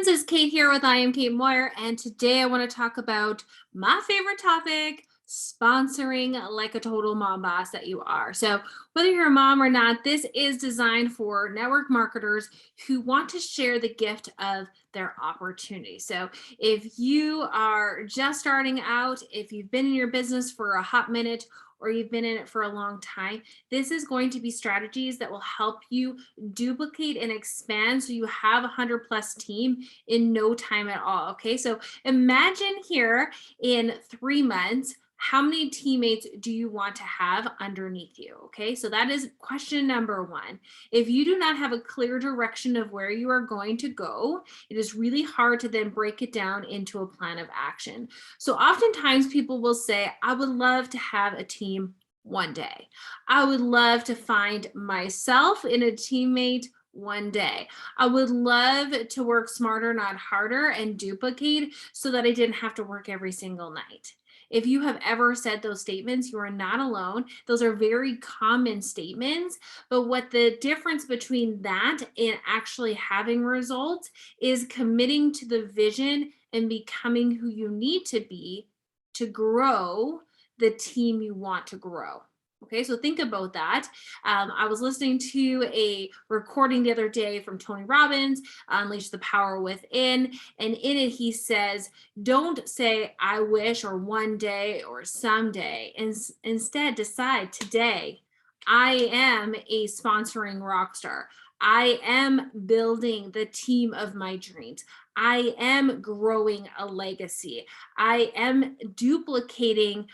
friends, it's Kate here with I Am Kate Moyer, and today I want to talk about my favorite topic, sponsoring like a total mom boss that you are. So, whether you're a mom or not, this is designed for network marketers who want to share the gift of their opportunity. So, if you are just starting out, if you've been in your business for a hot minute, or you've been in it for a long time, this is going to be strategies that will help you duplicate and expand so you have a 100+ team in no time at all. Okay, so imagine here in 3 months, how many teammates do you want to have underneath you? Okay, so that is question number one. If you do not have a clear direction of where you are going to go, it is really hard to then break it down into a plan of action. So oftentimes people will say, I would love to have a team one day. I would love to find myself in a teammate one day. I would love to work smarter, not harder, and duplicate so that I didn't have to work every single night. If you have ever said those statements, you are not alone. Those are very common statements. But what the difference between that and actually having results is committing to the vision and becoming who you need to be to grow the team you want to grow. Okay, so think about that. I was listening to a recording the other day from Tony Robbins, Unleash the Power Within. And in it, he says, don't say, I wish, or one day, or someday. And instead, decide today, I am a sponsoring rock star. I am building the team of my dreams. I am growing a legacy. I am duplicating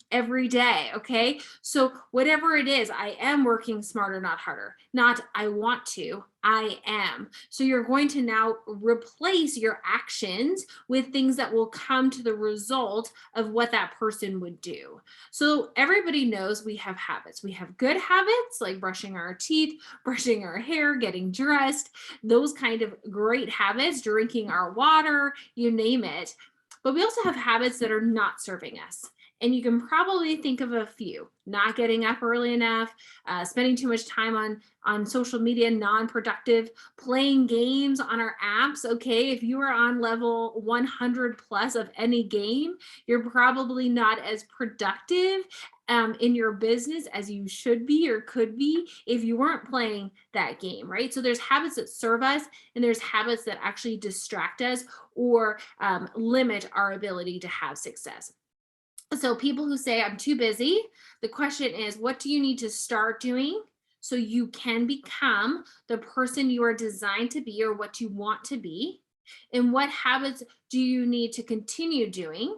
every day. Okay, so whatever it is, I am working smarter, not harder. Not I want to, I am. So you're going to now replace your actions with things that will come to the result of what that person would do. So everybody knows we have habits. We have good habits like brushing our teeth, brushing our hair, getting dressed, those kind of great habits, drinking our water, you name it. But we also have habits that are not serving us. And you can probably think of a few: not getting up early enough, spending too much time on social media, non-productive, playing games on our apps. Okay, if you are on level 100 plus of any game, you're probably not as productive in your business as you should be or could be if you weren't playing that game, right? So there's habits that serve us, and there's habits that actually distract us or limit our ability to have success. So people who say, I'm too busy, the question is, what do you need to start doing so you can become the person you are designed to be or what you want to be? And what habits do you need to continue doing?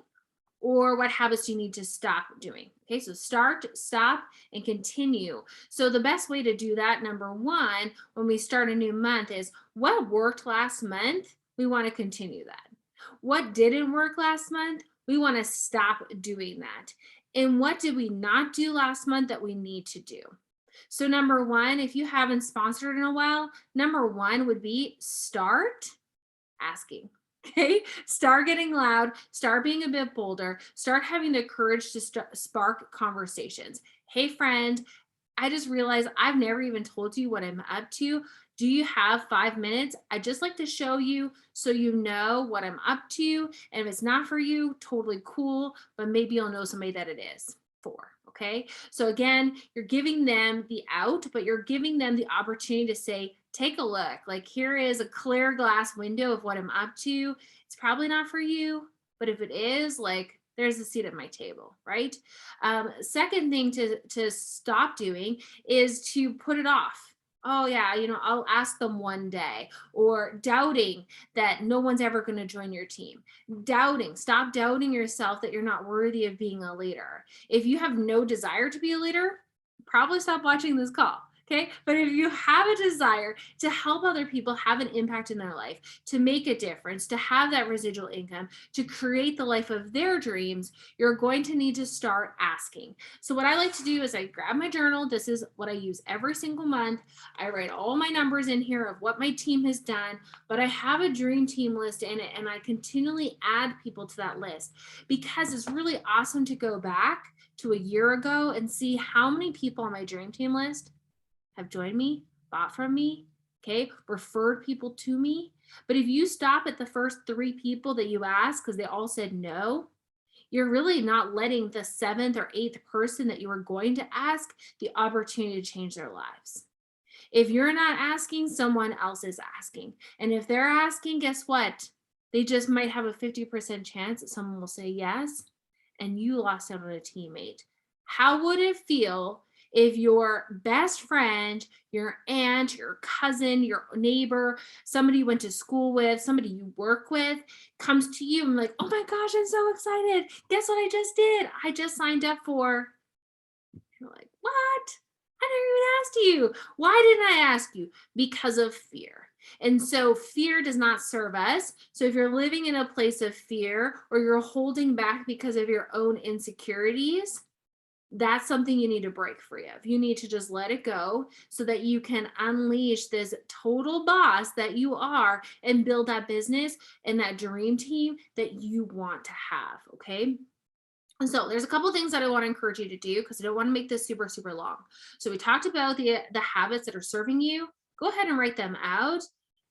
Or what habits do you need to stop doing? Okay, so start, stop, and continue. So the best way to do that, number one, when we start a new month, is what worked last month, we want to continue that. What didn't work last month, we want to stop doing that. And what did we not do last month that we need to do? So number one, if you haven't sponsored in a while, number one would be start asking. Okay, start getting loud, start being a bit bolder, start having the courage to spark conversations. Hey friend, I just realized I've never even told you what I'm up to. Do you have 5 minutes? I'd just like to show you so you know what I'm up to. And if it's not for you, totally cool, but maybe you'll know somebody that it is for. Okay, so again, you're giving them the out, but you're giving them the opportunity to say, take a look. Like, here is a clear glass window of what I'm up to. It's probably not for you, but if it is, like, there's a seat at my table, right? Second thing to stop doing is to put it off. Oh yeah, I'll ask them one day. Or doubting that no one's ever going to join your team. Stop doubting yourself that you're not worthy of being a leader. If you have no desire to be a leader, probably stop watching this call. Okay, but if you have a desire to help other people have an impact in their life, to make a difference, to have that residual income, to create the life of their dreams, you're going to need to start asking. So what I like to do is I grab my journal. This is what I use every single month. I write all my numbers in here of what my team has done, but I have a dream team list in it, and I continually add people to that list because it's really awesome to go back to a year ago and see how many people on my dream team list have joined me, bought from me, okay, referred people to me. But if you stop at the first 3 people that you ask because they all said no, you're really not letting the 7th or 8th person that you were going to ask the opportunity to change their lives. If you're not asking, someone else is asking. And if they're asking, guess what? They just might have a 50% chance that someone will say yes, and you lost out on a teammate. How would it feel if your best friend, your aunt, your cousin, your neighbor, somebody you went to school with, somebody you work with, comes to you and like, oh my gosh, I'm so excited. Guess what I just did? I just signed up for. You're like, what? I never even asked you. Why didn't I ask you? Because of fear. And so fear does not serve us. So if you're living in a place of fear or you're holding back because of your own insecurities, that's something you need to break free of. You need to just let it go so that you can unleash this total boss that you are and build that business and that dream team that you want to have. Okay. And so there's a couple things that I want to encourage you to do because I don't want to make this super, super long. So we talked about the habits that are serving you. Go ahead and write them out.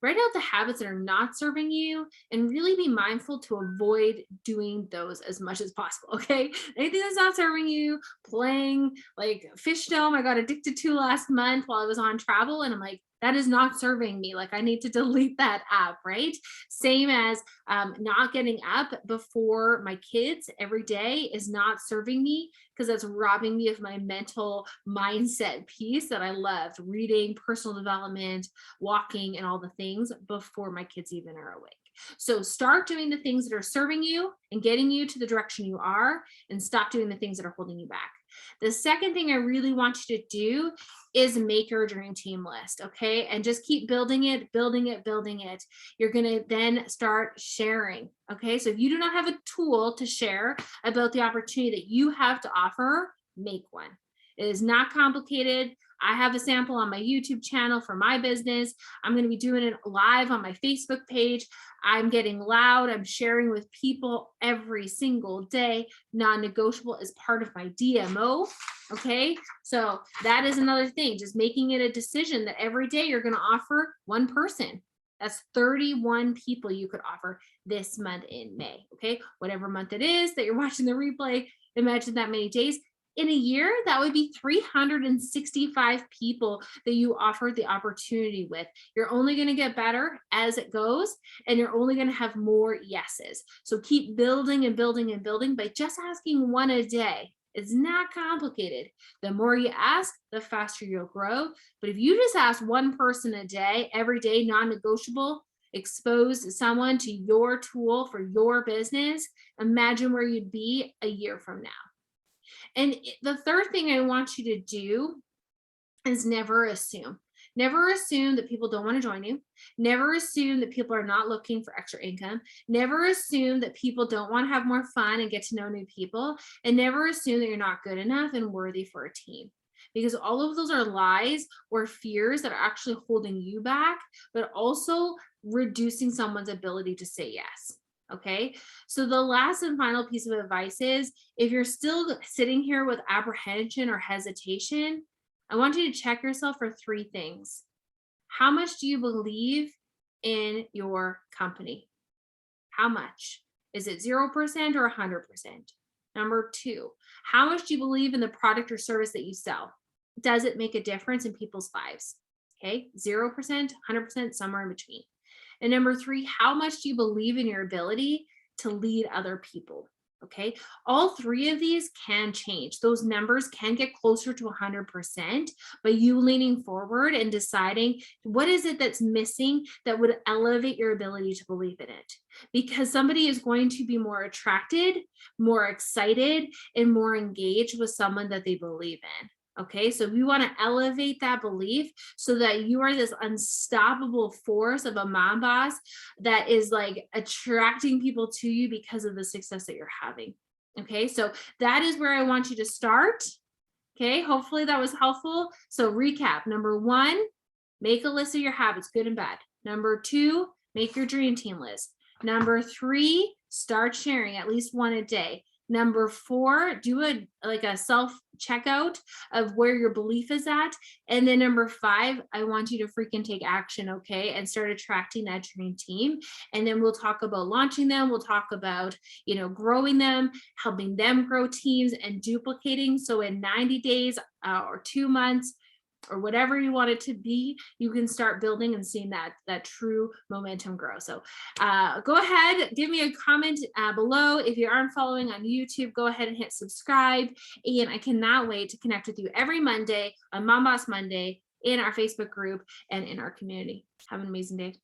Write out the habits that are not serving you and really be mindful to avoid doing those as much as possible. Okay. Anything that's not serving you, playing like fish dome, I got addicted to last month while I was on travel. And I'm like, that is not serving me. Like I need to delete that app, right? Same as not getting up before my kids every day is not serving me because that's robbing me of my mental mindset piece that I loved reading, personal development, walking, and all the things before my kids even are awake. So start doing the things that are serving you and getting you to the direction you are, and stop doing the things that are holding you back. The second thing I really want you to do is make your dream team list, okay? And just keep building it, building it, building it. You're gonna then start sharing, okay? So if you do not have a tool to share about the opportunity that you have to offer, make one. It is not complicated. I have a sample on my YouTube channel for my business. I'm going to be doing it live on my Facebook page. I'm getting loud. I'm sharing with people every single day. Non-negotiable is part of my DMO. Okay. So that is another thing, just making it a decision that every day you're going to offer one person. That's 31 people you could offer this month in May. Okay. Whatever month it is that you're watching the replay, imagine that many days. In a year, that would be 365 people that you offered the opportunity with. You're only going to get better as it goes, and you're only going to have more yeses. So keep building and building and building by just asking one a day. It's not complicated. The more you ask, the faster you'll grow. But if you just ask one person a day, every day, non-negotiable, expose someone to your tool for your business, imagine where you'd be a year from now. And the third thing I want you to do is never assume. Never assume that people don't want to join you. Never assume that people are not looking for extra income. Never assume that people don't want to have more fun and get to know new people. And never assume that you're not good enough and worthy for a team. Because all of those are lies or fears that are actually holding you back, but also reducing someone's ability to say yes. Okay. So the last and final piece of advice is if you're still sitting here with apprehension or hesitation, I want you to check yourself for 3 things. How much do you believe in your company? How much? Is it 0% or 100%? Number 2, how much do you believe in the product or service that you sell? Does it make a difference in people's lives? Okay. 0%, 100%, somewhere in between. And number 3, how much do you believe in your ability to lead other people? Okay. All 3 of these can change. Those numbers can get closer to 100% by you leaning forward and deciding what is it that's missing that would elevate your ability to believe in it. Because somebody is going to be more attracted, more excited, and more engaged with someone that they believe in. Okay, so we want to elevate that belief so that you are this unstoppable force of a mom boss that is like attracting people to you because of the success that you're having. Okay, so that is where I want you to start. Okay, hopefully that was helpful. So recap: number 1, make a list of your habits, good and bad. Number 2, make your dream team list. Number 3, start sharing at least one a day. Number 4, do a self checkout of where your belief is at. And then number 5, I want you to freaking take action, okay? And start attracting that dream team. And then we'll talk about launching them. We'll talk about, growing them, helping them grow teams and duplicating. So in 90 days or 2 months, or whatever you want it to be, you can start building and seeing that true momentum grow. So go ahead, give me a comment below. If you aren't following on YouTube, go ahead and hit subscribe. And I cannot wait to connect with you every Monday on Mom Boss Monday in our Facebook group and in our community. Have an amazing day.